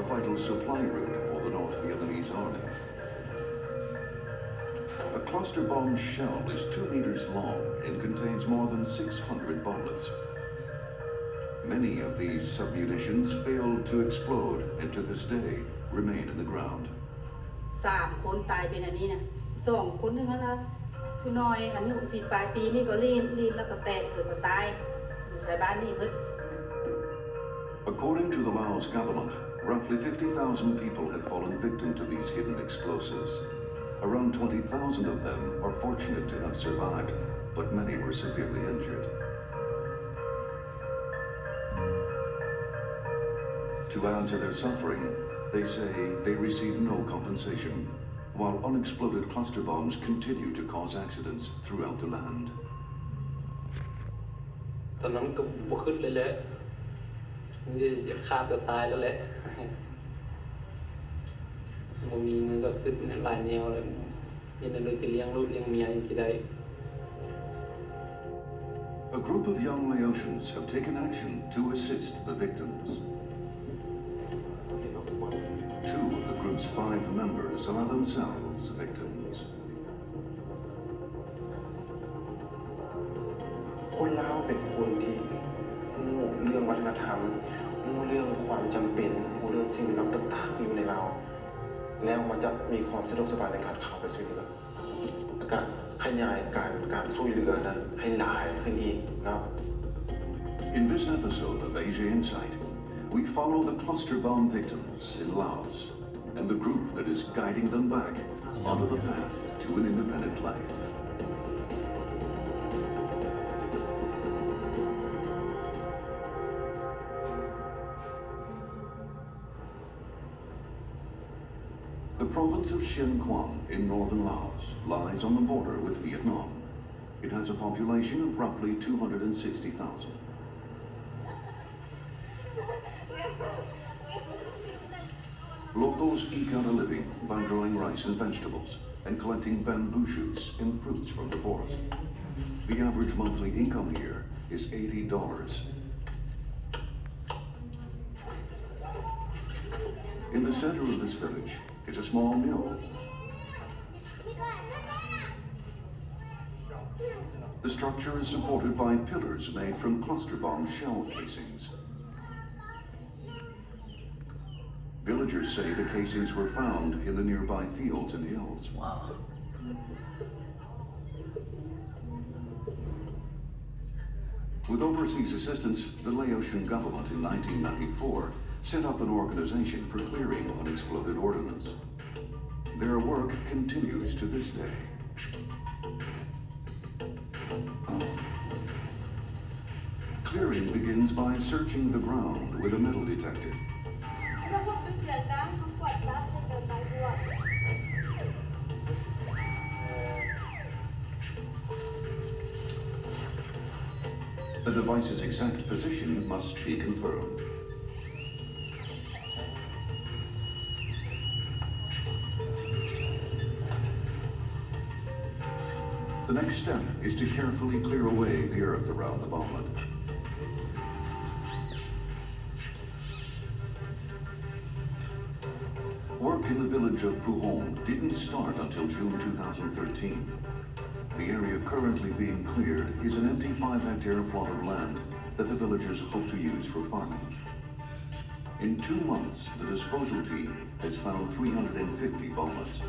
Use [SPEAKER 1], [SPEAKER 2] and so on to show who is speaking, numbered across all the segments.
[SPEAKER 1] a vital supply route for the North Vietnamese army. A cluster bomb shell is 2 meters long and contains more than 600 bomblets. Many of these submunitions failed to explode and to this day remain in the ground.
[SPEAKER 2] 3 คนตายเป็นอันนี้นะ2 คนนึงนะผู้น้อยอายุ10 ปลายปีนี่ก็ลีนแล้วก็แตกหรือก็ตายในบ้านนี่เบิด
[SPEAKER 1] According to the Laos government, roughly 50,000 people have fallen victim to these hidden explosives. Around 20,000 of them are fortunate to have survived, but many were severely injured. To add to their suffering, they say they receive no compensation, while unexploded cluster bombs continue to cause accidents throughout the land.
[SPEAKER 3] ตอนนั้นก็บ่คิดเลยแหละนี่จะฆ่าตัวตายแล้วแหละบ่มีเงินก็คิดหลายแนวเลยนี่นั่นเลยจะเลี้ยงลูกเลี้ยงเมียจังซี่ได้
[SPEAKER 1] A group of young Laotians have taken action to assist the victims. 2 of the group's 5 members are themselves victims.
[SPEAKER 4] คนลาวเป็นคนที่รู้เรื่องวัฒนธรรมรู้เรื่องความจำเป็นรู้เรื่องสิ่งแวดล้อมต่างๆอยู่ในลาวแล้วมันจะมีความสะดวกสบายในการเข้าไปช่วยเหลือและการขยายการช่วยเหลือนั้นให้หลายขึ้นอีกนะ
[SPEAKER 1] In this episode of Asia Insight, we follow the cluster bomb victims in Laos and the group that is guiding them back onto the path to an independent life. The province ofIen Quang in northern Laos lies on the border with Vietnam. It has a population of roughly 260,000. Locals eke out a living by growing rice and vegetables and collecting bamboo shoots and fruits from the forest. The average monthly income here is $80. In the center of this village is a small mill. The structure is supported by pillars made from cluster bomb shell casings. Villagers say the casings were found in the nearby fields and hills.
[SPEAKER 3] Wow.
[SPEAKER 1] With overseas assistance, the Laotian government in 1994 set up an organization for clearing unexploded ordnance. Their work continues to this day. Clearing begins by searching the ground with a metal detector. The device's exact position must be confirmed. The next step is to carefully clear away the earth around the bomblet. Work in the village of Puhong didn't start until June 2013. The area currently being cleared is an empty 5-hectare plot of land that the villagers hope to use for farming. In 2 months, the disposal team has found 350 bomblets.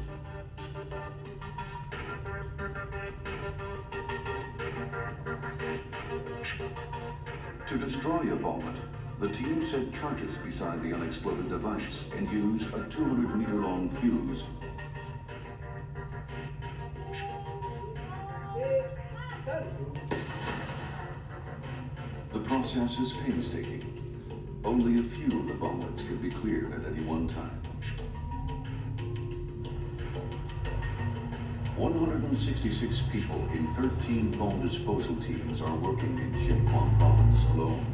[SPEAKER 1] To destroy a bomblet, the team set charges beside the unexploded device and use a 200-meter-long fuse. The process is painstaking. Only a few of the bomblets can be cleared at any one time. 166 people in 13 bomb disposal teams are working inIen Quang province alone.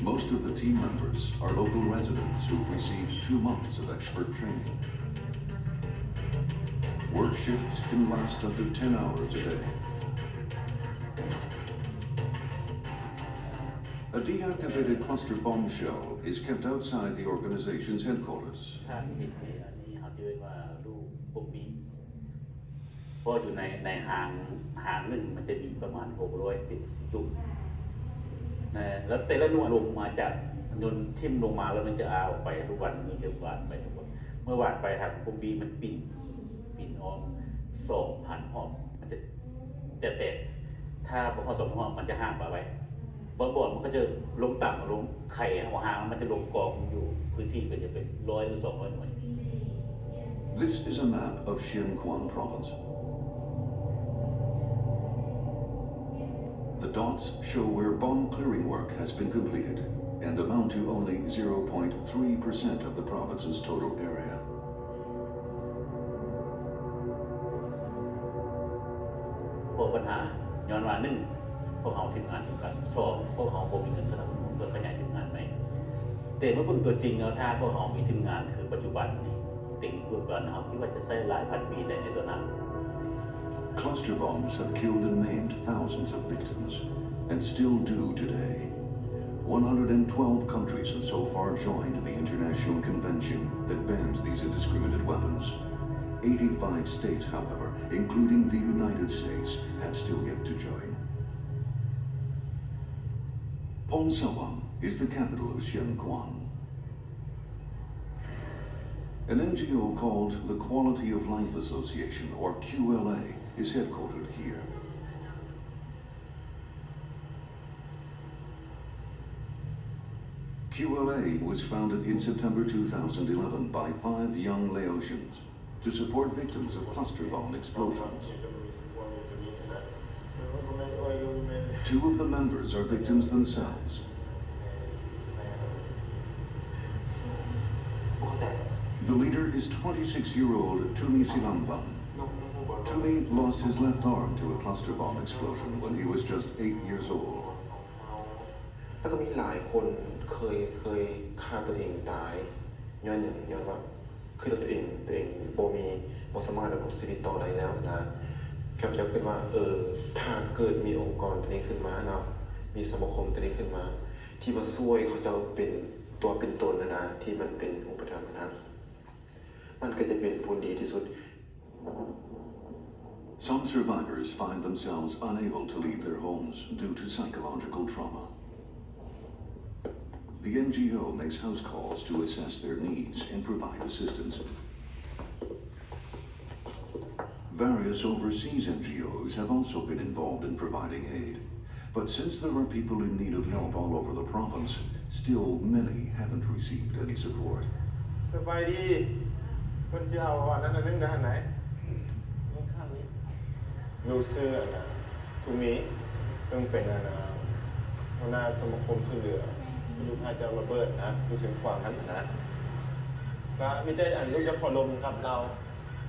[SPEAKER 1] Most of the team members are local residents who've received 2 months of expert training. Work shifts can last up to 10 hours a day. A deactivated cluster bomb shell is kept outside the organization's headquarters.
[SPEAKER 5] ถ้ามีอันนี้เขาเรียกว่าลูกปุ๊บมีเพราะอยู่ในหางหนึ่งมันจะมีประมาณ670ลูกแล้วแต่ละหน่วยลงมาจากยนต์ทิ่มลงมาแล้วมันจะเอาออกไปทุกวันมีจะหวานไปทุกวันเมื่อหวานไปหางปุ๊บมีมันปิ่นอ้อม2,000 ห้องมันจะแตกถ้าพอ2 ห้องมันจะห่างไปไว้บอลมันก็จะลงต่ำลงไข่หัวหางมันจะลงกองอยู่พื้นที่ก็จะเป็น100 หรือ 200 หน่วย
[SPEAKER 1] This is a map of Xianquan province. The dots show where bomb clearing work has been completed and amount to only 0.3% of the province's total area.
[SPEAKER 5] พวกปัญหาย้อนว่า1พวกเขาทีมงานทุกกัน2พวกเขาบ่มีเงินสนับสนุนเพื่อขยายทีมงานไหมแต่เมื่อเบิ่งตัวจริงแล้วถ้าพวกเขามีทีมงานคือปัจจุบันนี้ติ่งคือปัจจุบันเขาคิดว่าจะใช้หลายพันปีในตัวนั้น
[SPEAKER 1] Cluster bombs have killed and maimed thousands of victims, and still do today. 112 countries have so far joined the international convention that bans these indiscriminate weapons. 85 states, however, including the United States, have still yet to join. Ponsawang is the capital of Xianquan. An NGO called the Quality of Life Associaion, or QLA, is headquartered here. QLA was founded in September 2011 by 5 young Laosians to support victims of cluster bomb explosions. 2 of the members are victims themselves. The leader is 26-year-old Thoumy Silamphan. Thoumy lost his left arm to a cluster bomb explosion when he was just 8 years old.
[SPEAKER 4] แล้วก็มีหลายคนเคยฆ่าตัวเองตายย้อนว่าคือตัวเองบ่สามารถดำรงชีวิตต่อได้แล้วนะครับแล้วคิดว่าถ้าเกิดมีองค์กรตัวนี้ขึ้นมาเนาะมีสมาคมตัวนี้ขึ้นมาที่มาช่วยเขาจะเป็นตัวเป็นตนนะที่มันเป็นอุปถัมภ์นะมันก็จะเป็นผลดีที่สุด
[SPEAKER 1] Some survivors find themselves unable to leave their homes due to psychological trauma. The NGO makes house calls to assess their needs and provide assistance. Various overseas NGOs have also been involved in providing aid. But since there are people in need of help all over the province, still many haven't received any support.
[SPEAKER 4] สบายดีคนที่เอาอันนั้นนึงด้านไหนข้างนี้ดูเสื้อนะทุมีซึ่งเป็นหัวหน้าสมาคมช่วยเหลือดูท่าจะระเบิดนะดูเสียงขวางนั้นนะก็มีใจอันลูกจะขอลมครับเรา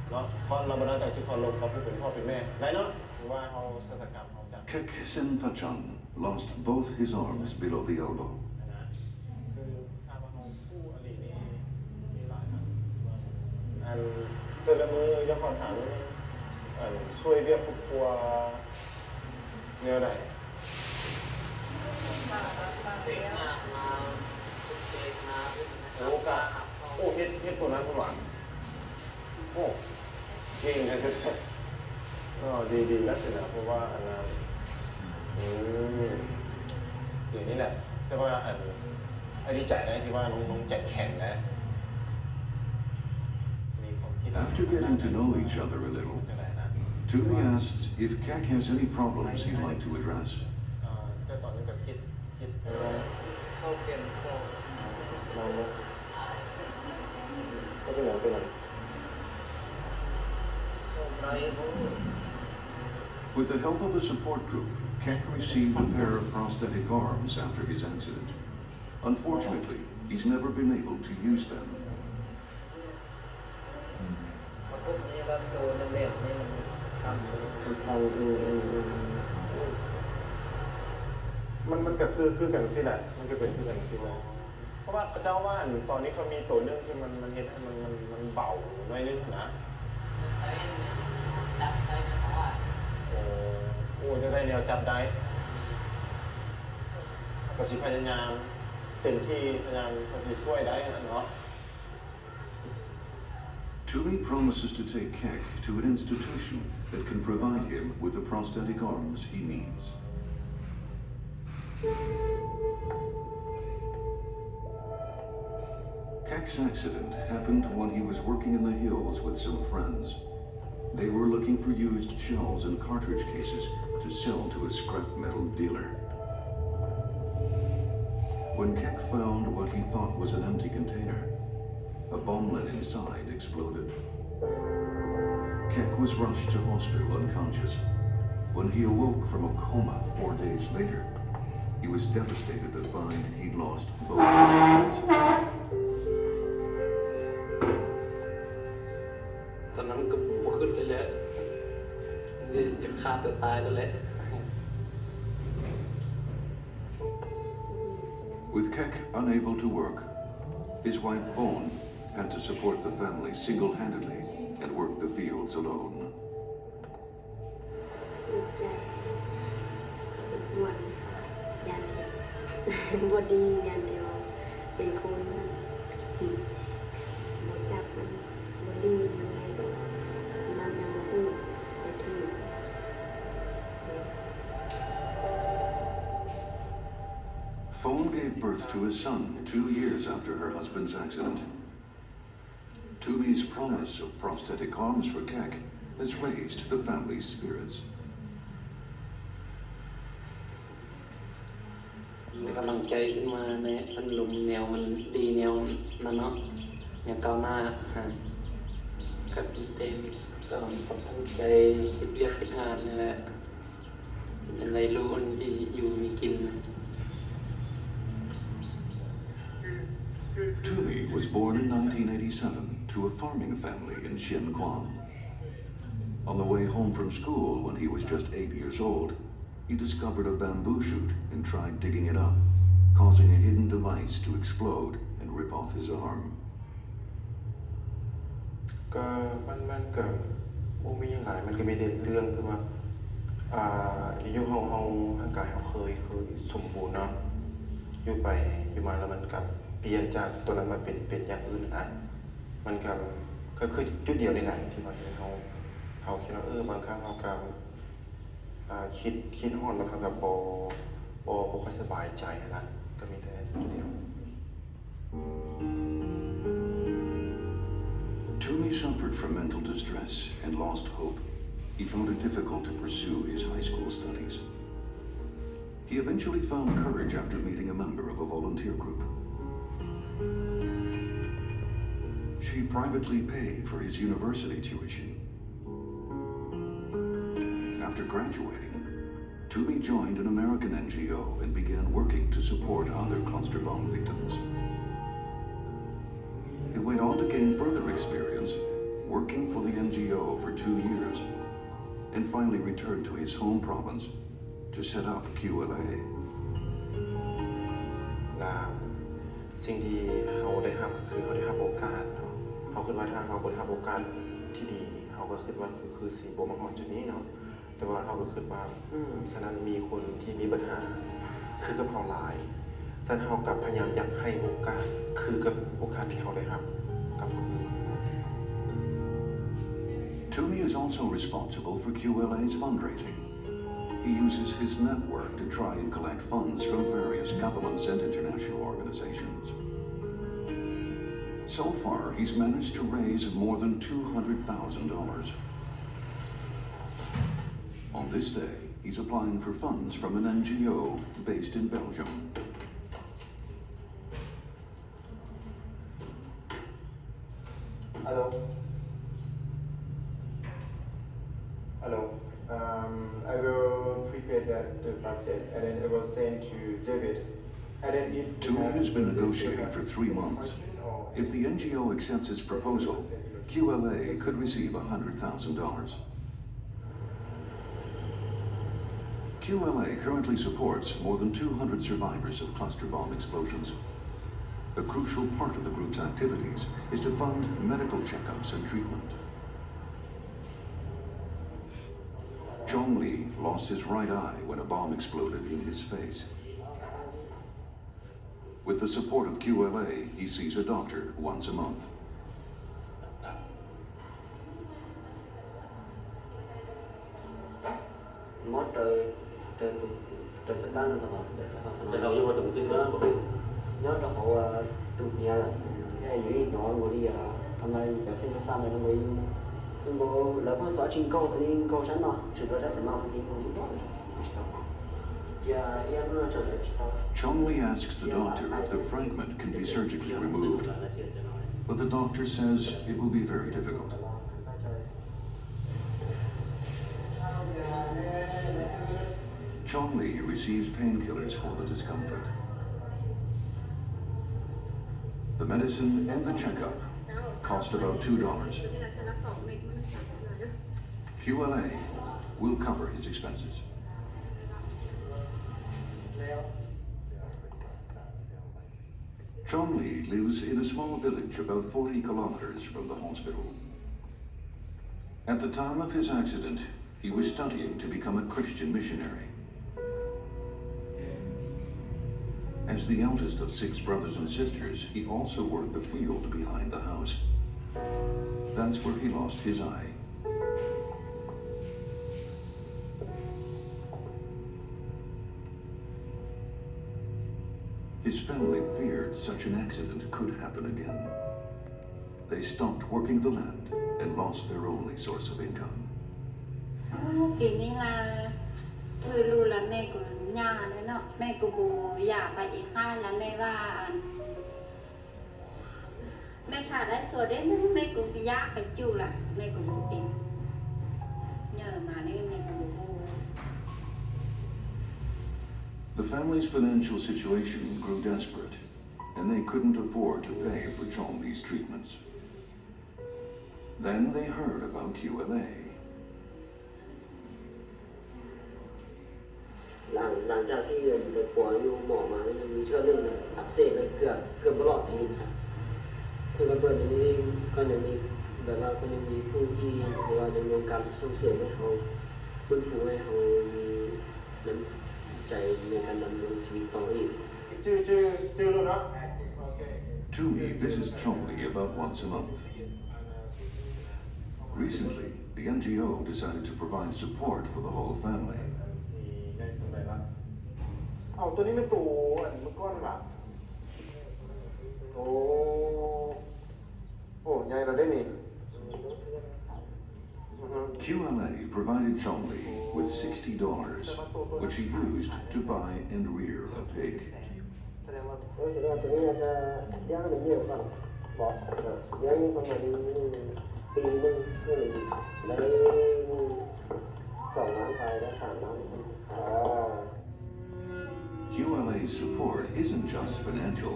[SPEAKER 4] เนาะเพราะเราบรรดาแต่ชื่อขอลมเขาผู้เป็นพ่อเป็นแม่ไรเนาะหรือว่าเขาสถานการณ์เขาจับ
[SPEAKER 1] Kek Senfachan lost both his arms below the elbow.
[SPEAKER 4] คือถ้ามาเขาคู่อรินี่มีหลายอันเกิดละมือยังขอถามช่วยเรียกครอบครัวแนวไหนโอ้กะโอ้เฮ็ดตัวนั้นหวานโอ้เก่งเลยก็ดีแล้วสินะเพราะว่าอันนั้นอย่างนี้แหละแต่ว่าอันดีใจนะที่ว่าน้องแจ็คแข็งนะ
[SPEAKER 1] After getting to know each other a little, Thoumy asks if Kek has any problems he'd like to address.
[SPEAKER 4] ก็ตอนนี้ก็คิดเข้าเกมก็เป็นไร
[SPEAKER 1] With the help of a support group, Kek received a pair of prosthetic arms after his accident. Unfortunately, he's never been able to use them.
[SPEAKER 4] มันก็คือกันสิแหละมันก็เป็นคือกันสิแหละเพราะว่าเจ้าว่าตอนนี้เขามีตัวนึงที่มันเห็นให้มันเบาหน่อยนึงนะโอ้จะได้แนวจับได้ ก็สิพยายามเต็มที่พยายามที่ช่วยได้เนาะ
[SPEAKER 1] Thoumy promises to take Keck to an institution that can provide him with the prosthetic arms he needs. Keck's accident happened when he was working in the hills with some friends. They were looking for used shells and cartridge cases to sell to a scrap metal dealer. When Keck found what he thought was an empty container, a bomblet inside exploded. Keck was rushed to hospital unconscious. When he awoke from a coma 4 days later, he was devastated to find he'd lost both his hands.
[SPEAKER 3] ตอนนั้นก็บ่ขึ้นเลยแหละจะฆ่าตัวตายแล้วแหละ
[SPEAKER 1] With Keck unable to work, his wife Owen had to support the family single-handedly and work the fields alone.
[SPEAKER 6] ใจวันยันบอดียันเดียวเป็นคนมันบอจับมันบอดีมันไงมันยังมาพูดไปถึง
[SPEAKER 1] Phone gave birth to a son 2 years after her husband's accident. Thoumy's promise of prosthetic arms for Keck has raised the family's spirits.
[SPEAKER 3] มีกำลังใจขึ้นมาในมันลุมแนวมันดีแนวนั้นเนาะอย่างก้าวหน้ากับเต็มก็ตั้งใจคิดเวียกคิดงานนี่แหละอะไรรู้อันที่อยู่มีกิน
[SPEAKER 1] Thoumy was born in 1987 to a farming family in Xin Quan. On the way home from school when he was just 8 years old, he discovered a bamboo shoot and tried digging it up, causing a hidden device to explode and rip off his arm.
[SPEAKER 4] ก็มันก็บ่มีหยังหลายมันก็มีเรื่องคือว่าอยู่เฮาร่างกายเฮาเคยสมบูรณ์เนาะอยู่ไปอยู่มาแล้วมันก็เปลี่ยนจากตัวนั้นมาเป็นอย่างอื่นนะมันก็คือจุดเดียวในหนังที่ว่าเฮาคิดว่าบางครั้งเฮาก็คิดฮอดบางครั้งก็บ่ค่อยสบายใจนะก็มีแต่จุดเดียว
[SPEAKER 1] Thoumy suffered from mental distress and lost hope. He found it difficult to pursue his high school studies. He eventually found courage after meeting a member of a volunteer group. She privately paid for his university tuition. After graduating, Thoumy joined an American NGO and began working to support other cluster bomb victims. He went on to gain further experience, working for the NGO for 2 years, and finally returned to his home province to set up QLA.
[SPEAKER 4] สิ่งที่เราได้รับก็คือเราได้รับโอกาสเนาะเราคิดว่าถ้าเราบ่ได้รับโอกาสที่ดีเราก็คิดว่าคือสิบ่มาฮอดจุดนี้เนาะแต่ว่าเราก็คิดว่าฉะนั้นมีคนที่มีปัญหาคือกับเราหลายฉะนั้นเราก็พยายามอยากให้โอกาสคือกับโอกาสที่เราได้รับกับคนอื่น
[SPEAKER 1] Thoumy is also responsible for QLA's fundraising. He uses his network to try and collect funds from various governments and international organizations. So far, he's managed to raise more than $200,000. On this day, he's applying for funds from an NGO based in Belgium.
[SPEAKER 7] Hello. I will prepare the budget and then I will send to David. And then if
[SPEAKER 1] Thoumy has been negotiating for 3 months. If the NGO accepts his proposal, QLA could receive $100,000. QLA currently supports more than 200 survivors of cluster bomb explosions. A crucial part of the group's activities is to fund medical checkups and treatment. Chong Li lost his right eye when a bomb exploded in his face. With the support of QLA, he sees a doctor once a month.
[SPEAKER 5] Sẽ đâu vô tụng tiếng đó.
[SPEAKER 8] nhớ trong hộ tụi nhà là cái gì nó ngồi đi hôm nay giờ sinh cái sao này nó ngồi bộ là có xóa trên câu thì câu sáng nó chỉ có rất là mau thì không có
[SPEAKER 1] Chong-Li asks the doctor if the fragment can be surgically removed, but the doctor says it will be very difficult. Chong-Li receives painkillers for the discomfort. The medicine and the checkup cost about $2. QLA will cover his expenses. Chong-Li lives in a small village about 40 kilometers from the hospital. At the time of his accident, he was studying to become a Christian missionary. As the eldest of 6 brothers and sisters, he also worked the field behind the house. That's where he lost his eye. His family feared such an accident could happen again. They stopped working the land and lost their only source of income.
[SPEAKER 2] Kỳนี้là người lưu là mẹ của nhà đấy nó mẹ của bố già bà chị hai là mẹ và mẹ thả đấy rồi đến mẹ của già phải chịu là mẹ của bố tìm nhờ mà nên mẹ của bố.
[SPEAKER 1] The family's financial situation grew desperate, and they couldn't afford to pay for Chong-Li's treatments. Then they heard about QLA.
[SPEAKER 8] หลังจากที่ไปปัวอยู่หมอมามีเชื่อเรื่องอักเสบเกือบตลอดชีวิตครับคือระเบิดนี้ก็ยังมีแบบว่าก็ยังมีผู้ที่ว่าดำเนินการส่งเสริมให้เขาฟื้นฟูให้เขามีน้ำใจในการดำเนินชีวิตต่ออีก
[SPEAKER 1] Thoumy visits Chong-Li about once a month. Recently, the NGO decided to provide support for the whole family.
[SPEAKER 4] เอาตัวนี้เป็นตัวอันเมื่อก้อนหลักโอ้ใหญ่เราได้นี่
[SPEAKER 1] QLA provided Chong-Li with $60, which he used to buy and rear a pig.
[SPEAKER 8] แสดงว่าตัวนี้จะเลี้ยงมันเยอะกว่าบอกเลี้ยงประมาณปีนึงก็เลยได้2 ล้านไปได้3 ล้าน
[SPEAKER 1] QLA's support isn't just financial.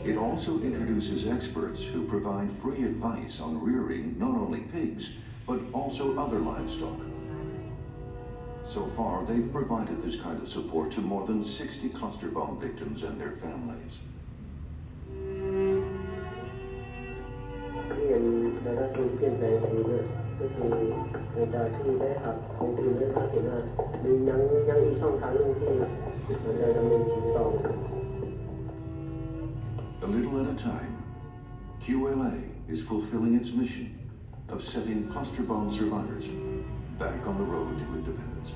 [SPEAKER 1] It also introduces experts who provide free advice on rearing not only pigs, but also other livestock. So far, they've provided this kind of support to more than 60 cluster bomb victims and their families.
[SPEAKER 8] ที่ยังได้รับสิ่งเปลี่ยนแปลงชีวิตก็คือหลังจากที่ได้หักของตื่นได้ทักเห็นว่ามียังอีก2 ทางนึงที่เราจะดำเนินชีวิตต่อ
[SPEAKER 1] A little at a time, QLA is fulfilling its mission of setting cluster bomb survivors back on the road to independence.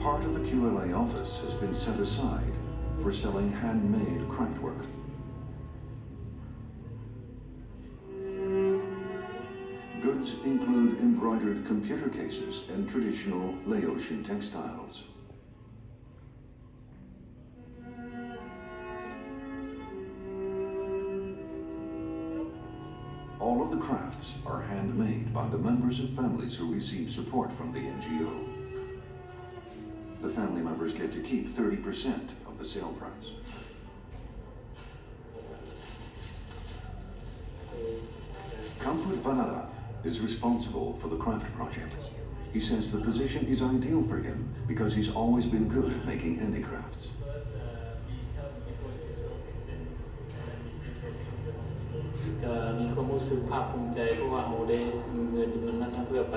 [SPEAKER 1] Part of the QLA office has been set aside for selling handmade craftwork. Goods include embroidered computer cases and traditional Laotian textiles. All of the crafts are handmade by the members of families who receive support from the NGO. The family members get to keep 30% of the sale price. Kamput Vanarath is responsible for the craft project. He says the position is ideal for him because he's always been good at making handicrafts.
[SPEAKER 3] ก็มีความรู้สึกภาคภูมิใจเพราะว่าโมได้เงินจำนวนนั้นเพื่อไป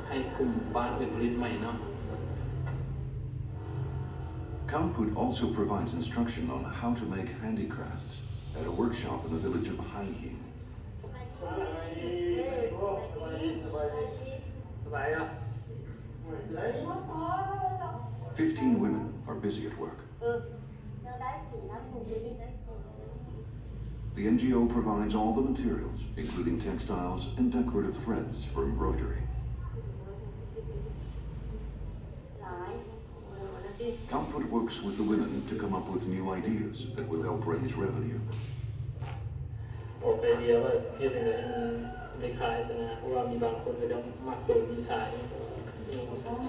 [SPEAKER 3] ให้ ให้กลุ่มบ้านอื่นผลิตใหม่เนาะ
[SPEAKER 1] Kamput also provides instruction on how to make handicrafts at a workshop in the village of Haiyin. 15 women are busy at work. The NGO provides all the materials, including textiles and decorative threads for embroidery. Kamput works with the women to come up with new ideas that will help raise revenue.
[SPEAKER 3] ออกไอเดียว่าเสียเป็นในขายนะเพราะว่ามีบางคนก็ต้องมักโดนดีไซน์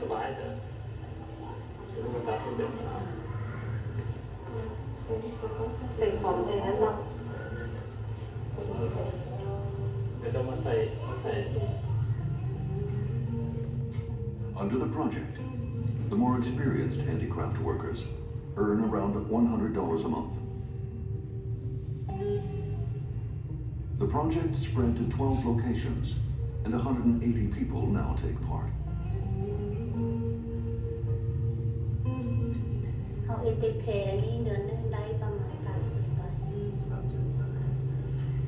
[SPEAKER 3] สบายนะดูมันตัดเป็นแบบนี้
[SPEAKER 2] ใส่ของใจนั้นเนาะ
[SPEAKER 3] เดี๋ยวต้องมาใส่
[SPEAKER 1] Under the project, the more experienced handicraft workers earn around $100 a month. The project spread to 12 locations, and 180 people now take part.
[SPEAKER 6] เขาเอติเพย์นี่เดือนนึงได้ประมาณ30 บาท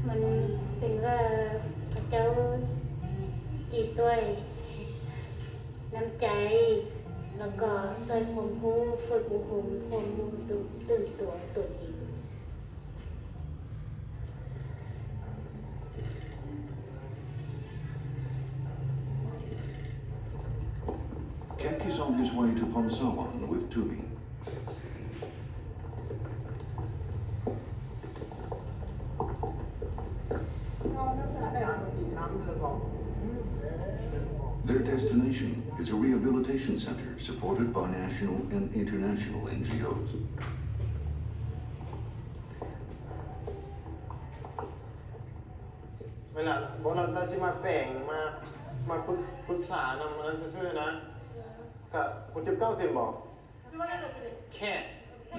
[SPEAKER 6] มันเป็นว่าพระเจ้าจีช่วยน้ำใจแล้วก็ช่วยความรู้ฝึกบุคคลความรู้ตื่นตัวตัวเอง
[SPEAKER 1] Kek is on his way to Ponsawan with Thoumy. Their destination is a rehabilitation center supported by national and international NGOs.
[SPEAKER 4] เวลาบอกเราจะมาแบ่งมาปรึกษานำมันซื่อๆนะกับคุณเจ็บเก้าเต็มบอกแค่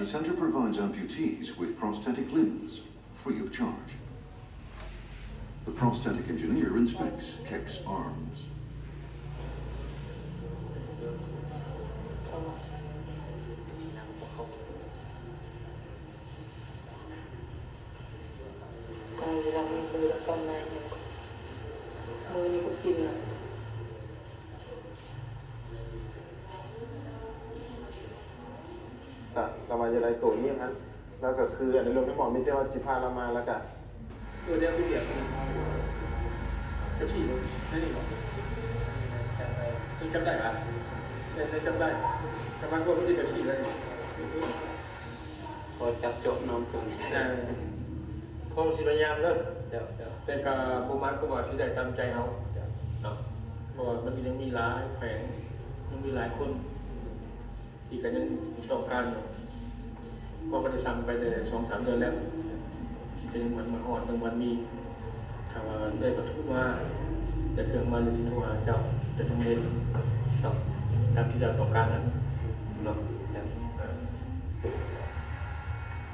[SPEAKER 1] The center provides amputees with prosthetic limbs, free of charge. The prosthetic engineer inspects Kek's arms.
[SPEAKER 3] เวลามีมือแล้วก็ในมือนี่ก็กินนะ
[SPEAKER 4] แต่เรามาจะได้ตัวนี้ครับแล้วก็คืออันนี้รวมทั้งหมดมีแต่ว่าจิพาเรามาแล้วก็
[SPEAKER 3] ตัวเดียวไปเดียวจะฉีดได้ดีกว่าจำได้ปะจำได้กำลังก็ไม่ได้แบบฉีดเลยพอจับโจทย์น้องตัวนี้พอสิพยายามเลยแต่กับโบมัสก็บอกสิได้ตามใจเขาเนาะเพราะว่ามันยังมีหลายแผงยังมีหลายคนที่กันยังต้องการอยู่ก็ไม่ได้สั่งไปแต่2-3 เดือนแล้วเป็นวันมาหอดวันมีถ้าว่าได้กระทุ้มาจะเครื่องมาเลยที่ทั่วเจ้าจะต้องเล่นตามที่เราต้องการนั้นเนาะ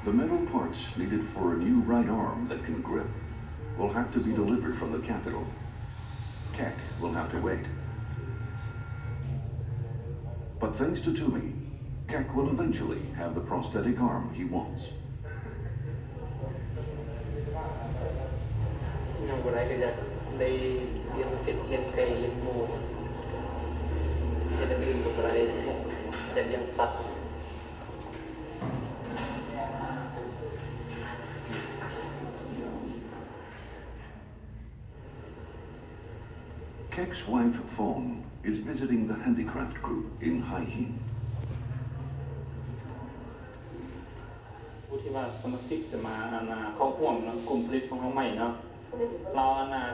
[SPEAKER 1] The metal parts needed for a new right arm that can grip will have to be delivered from the capital. Kek will have to wait. But thanks to Thoumy, Kek will eventually have the prosthetic arm he wants.
[SPEAKER 3] ยังบ่ได้ก็จะได้เรียนเก็บเรียนไก่เรียนหมูจะได้ดื่มกับอะไรจะเลี้ยงสัตว์
[SPEAKER 1] Kek's wife, Phone, is visiting the handicraft group in Haiyin.
[SPEAKER 3] ผู้ที่ว่าสมาชิกจะมาเข้าร่วมกลุ่มผลิตของเราใหม่เนาะเรา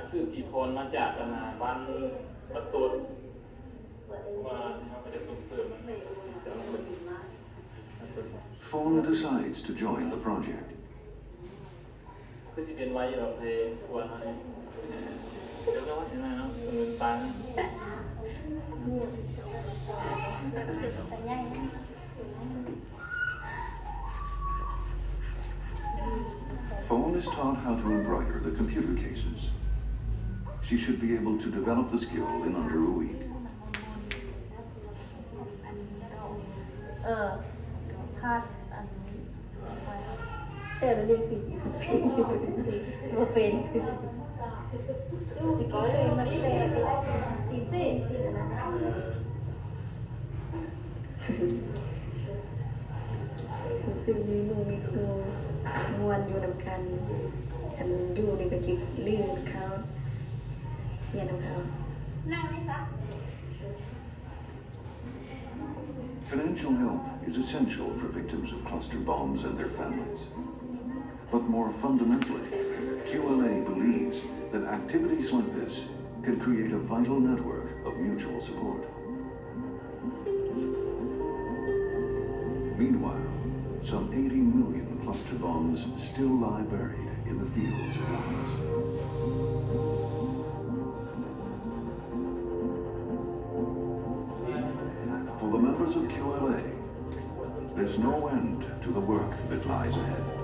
[SPEAKER 3] ซื้อสีโทนมาจากบ้านประตูว่าเราก็จะส่งเสริมมัน
[SPEAKER 1] Phone decides to join the project.
[SPEAKER 3] คือสิเป็นไว้เราเพลควรอะไรเดี๋ยวก็ว่าอย่างนั้นเนาะเงินตัน
[SPEAKER 1] Phone is taught how to embroider the computer cases. She should be able to develop the skill in under a week.
[SPEAKER 2] พาดอัน
[SPEAKER 9] เซลล์ลิงผิดบ่เป็นติก็เลยมันเซลตีนเส้นตีนนั้นรู้สึกมีหมู่มีครูมวนอยู่นำกันอันอยู่ในกระจิกลื่นเขาเฮียนของเขา
[SPEAKER 1] Financial help is essential for victims of cluster bombs and their families. But more fundamentally, QLA believes that activities like this can create a vital network of mutual support. Meanwhile, some 80 million cluster bombs still lie buried in the fields of Laos. For the members of QLA, there's no end to the work that lies ahead.